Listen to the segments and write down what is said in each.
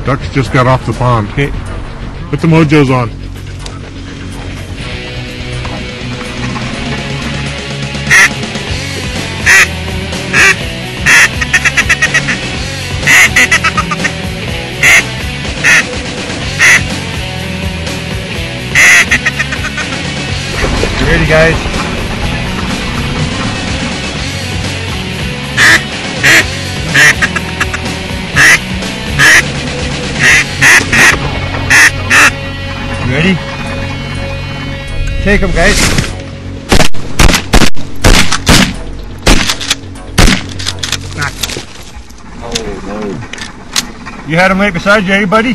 Ducks just got off the pond. Okay. Put the mojos on. Ready, guys? Ready? Take them, guys. Oh no! You had them right beside you, eh, buddy?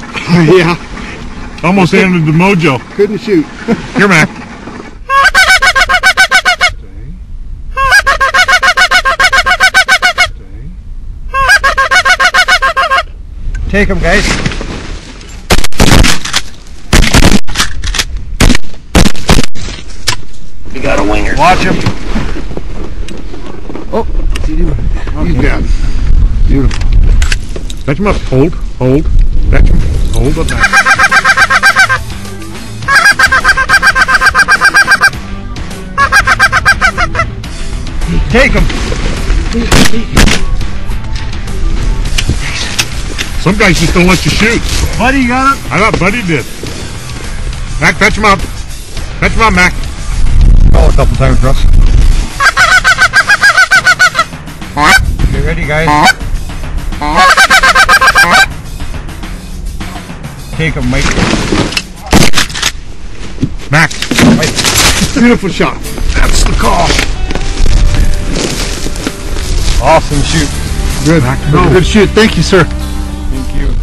Yeah. Almost ended the mojo. Couldn't shoot. Here, Mac. Take them, guys. We got a winger. Watch him. Oh, what's he doing? He's down. Beautiful. Fetch him up. Hold. Hold. Fetch him. Hold up back. Take him. Some guys just don't let you shoot. Buddy, you got him? I thought Buddy did. Mac, fetch him up. Fetch him up, Mac. Oh, a couple times, Russ. You ready, guys? Take him, Mike. Mac. Mike. Beautiful shot. That's the call. Awesome shoot. Good. Mac, Good shoot. Thank you, sir. Thank you.